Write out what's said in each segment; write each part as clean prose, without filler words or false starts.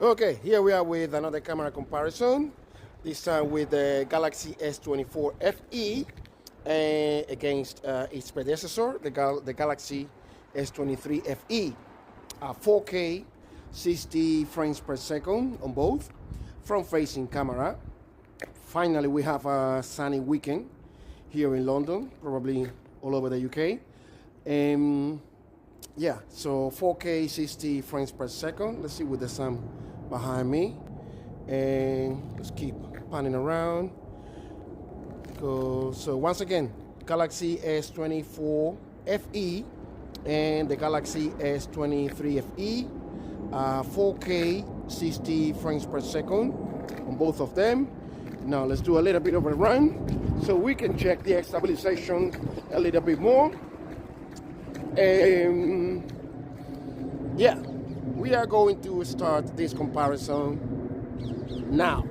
Okay, here we are with another camera comparison, this time with the Galaxy S24 FE against its predecessor, the Galaxy S23 FE. 4K, 60 frames per second on both, front-facing camera. Finally, we have a sunny weekend here in London, probably all over the UK. Yeah, so 4K 60 frames per second. Let's see with the sun behind me. And let's keep panning around. So once again, Galaxy S24 FE and the Galaxy S23 FE. 4K 60 frames per second on both of them. Now let's do a little bit of a run so we can check the stabilization a little bit more. Yeah, we are going to start this comparison now.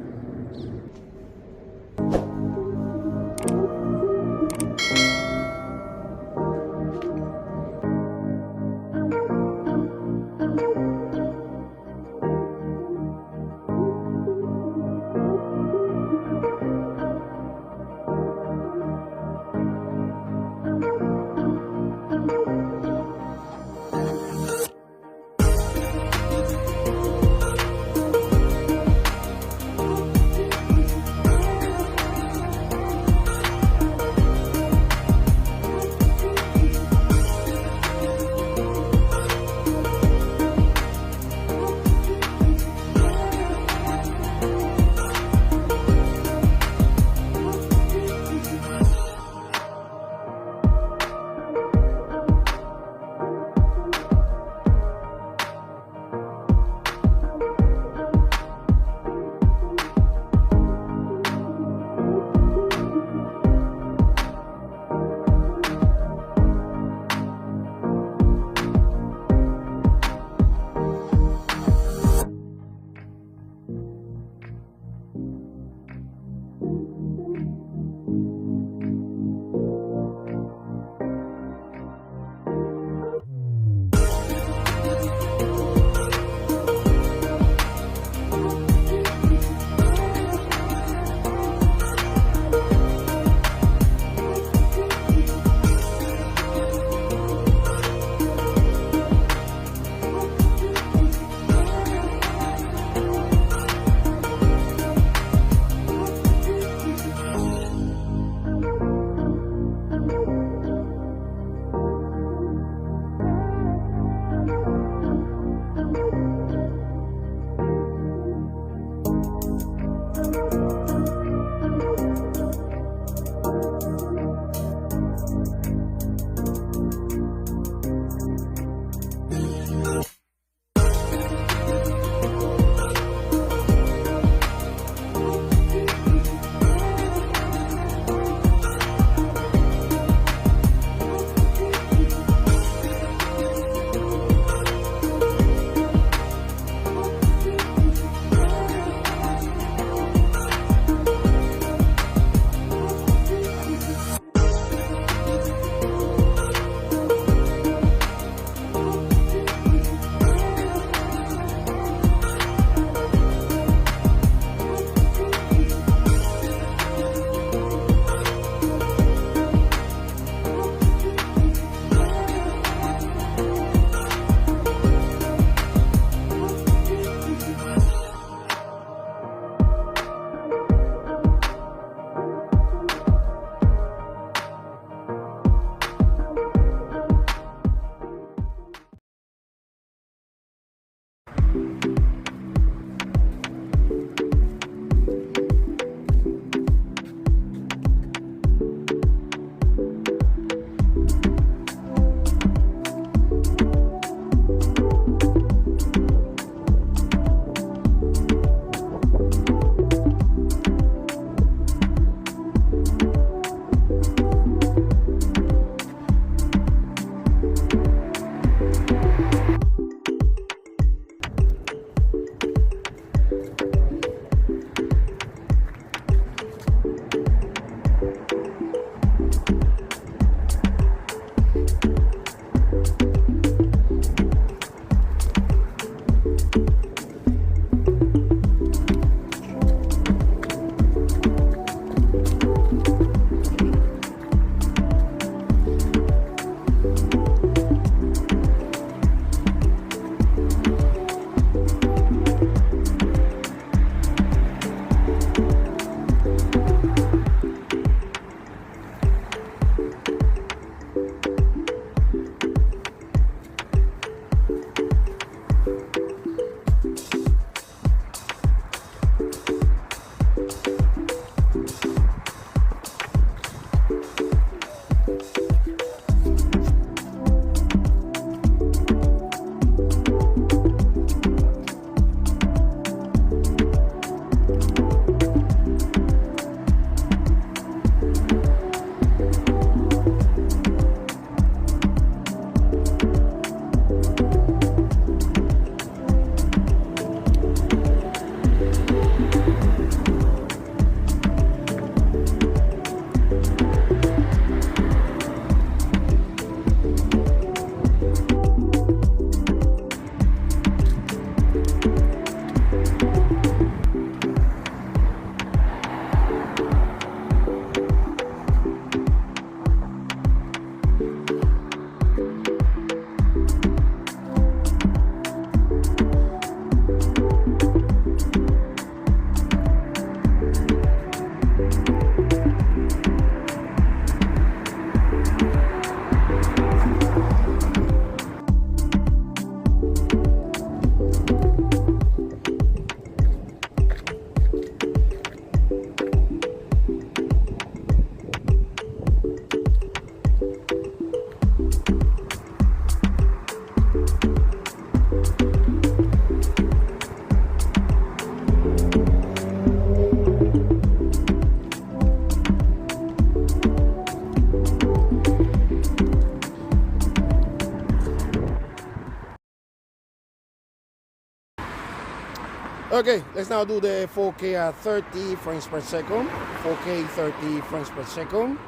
Okay, let's now do the 4K at 30 frames per second. 4K 30 frames per second.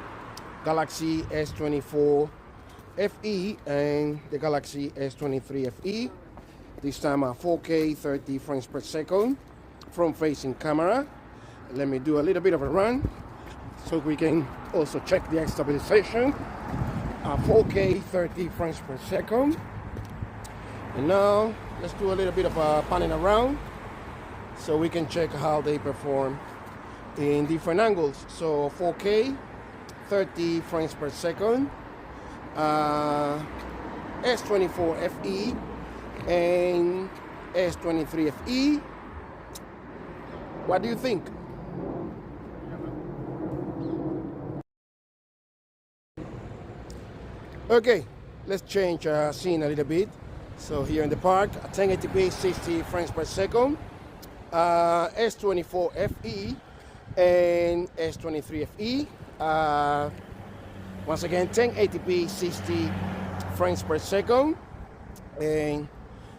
Galaxy S24 FE and the Galaxy S23 FE. This time at 4K 30 frames per second. Front facing camera. Let me do a little bit of a run so we can also check the stabilization. 4K 30 frames per second. And now let's do a little bit of a panning around so we can check how they perform in different angles. So 4K 30 frames per second, S24 FE and S23 FE. What do you think? Okay, let's change scene a little bit. So here in the park, 1080p 60 frames per second, S24 FE and S23 FE. Once again, 1080p 60 frames per second. And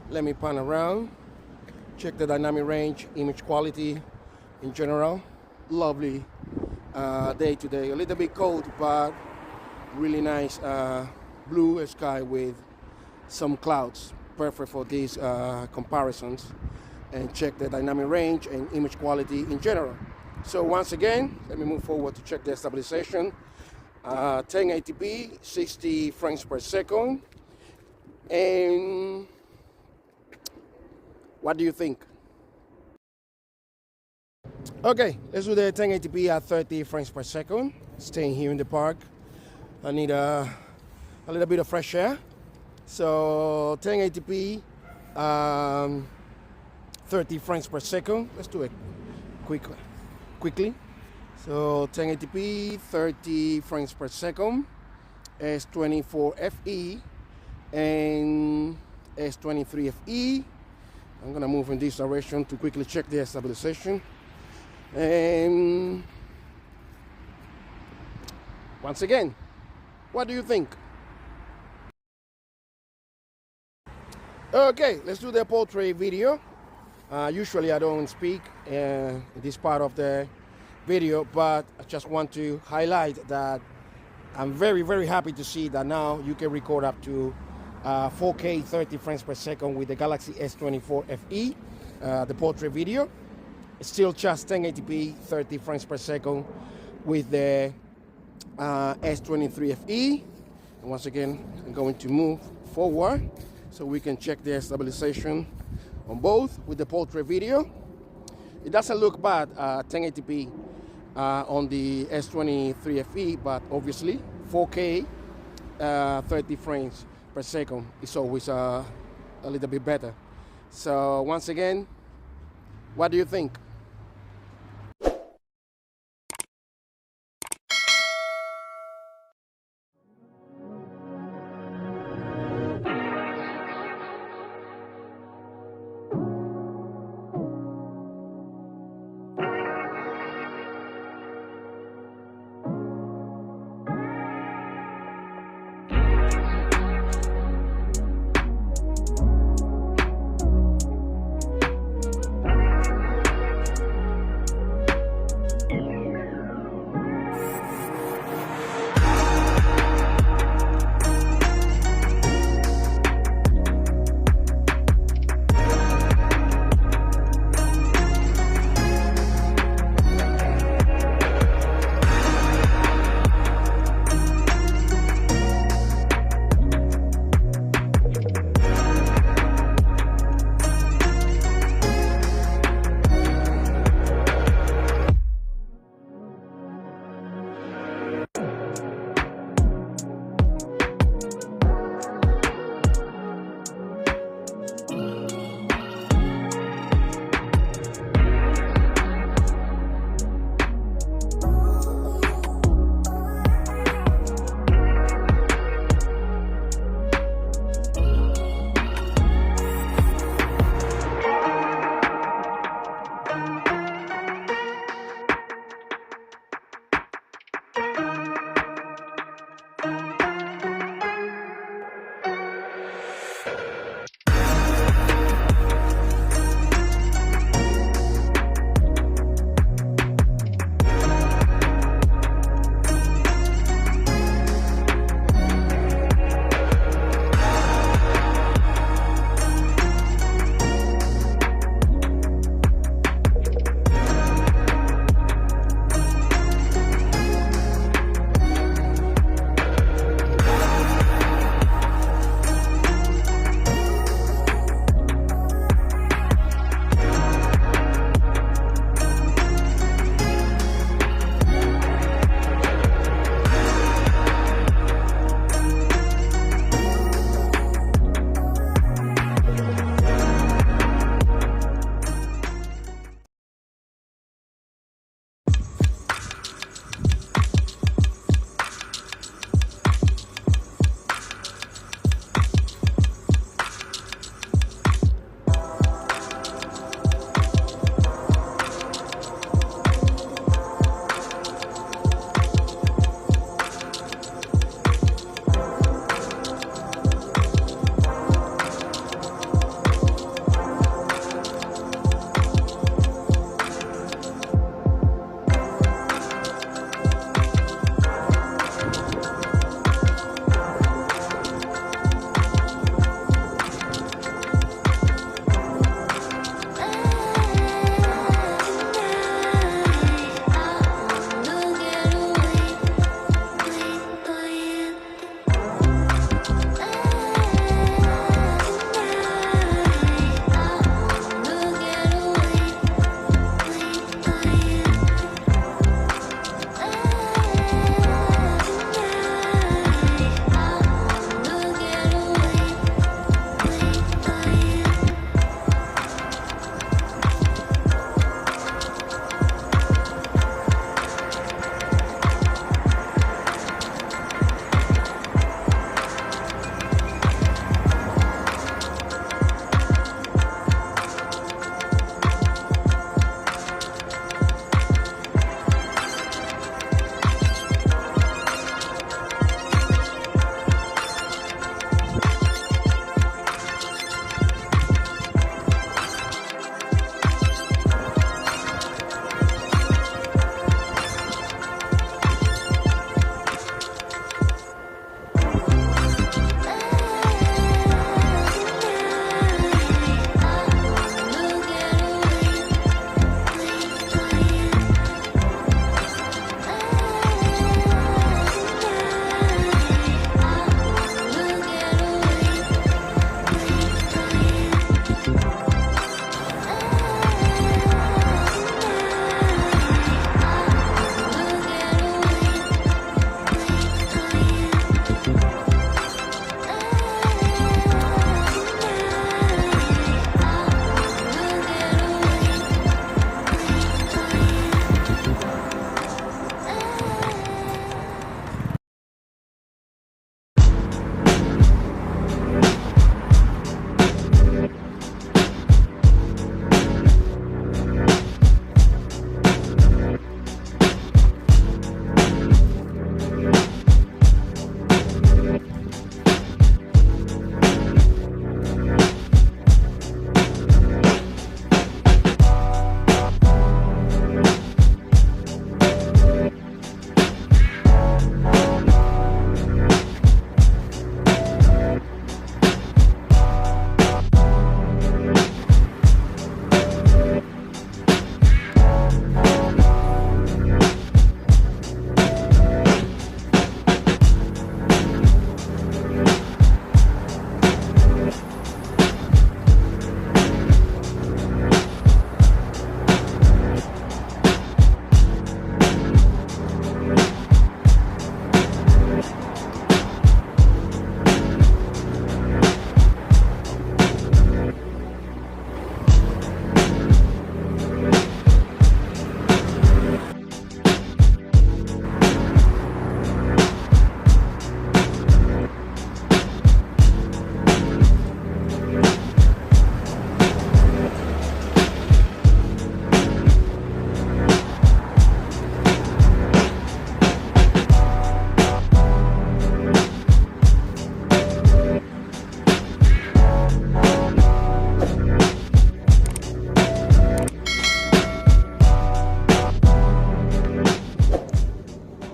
let me pan around, check the dynamic range, image quality in general. Lovely day today, a little bit cold, but really nice blue sky with some clouds. Perfect for these comparisons. And check the dynamic range and image quality in general. So once again, let me move forward to check the stabilization. 1080p 60 frames per second. And what do you think? Okay, let's do the 1080p at 30 frames per second. Staying here in the park, I need a little bit of fresh air. So 1080p 30 frames per second. Let's do it quickly. So 1080p 30 frames per second, S24 FE and S23 FE. I'm gonna move in this direction to quickly check the stabilization. And once again, what do you think? Okay, let's do the portrait video. Usually I don't speak in this part of the video, but I just want to highlight that I'm very, very happy to see that now you can record up to 4K 30 frames per second with the Galaxy S24 FE, the portrait video. It's still just 1080p 30 frames per second with the S23 FE. And once again, I'm going to move forward so we can check the stabilization on both with the portrait video. It doesn't look bad 1080p on the S23 FE, but obviously 4K 30 frames per second is always a little bit better. So once again, what do you think?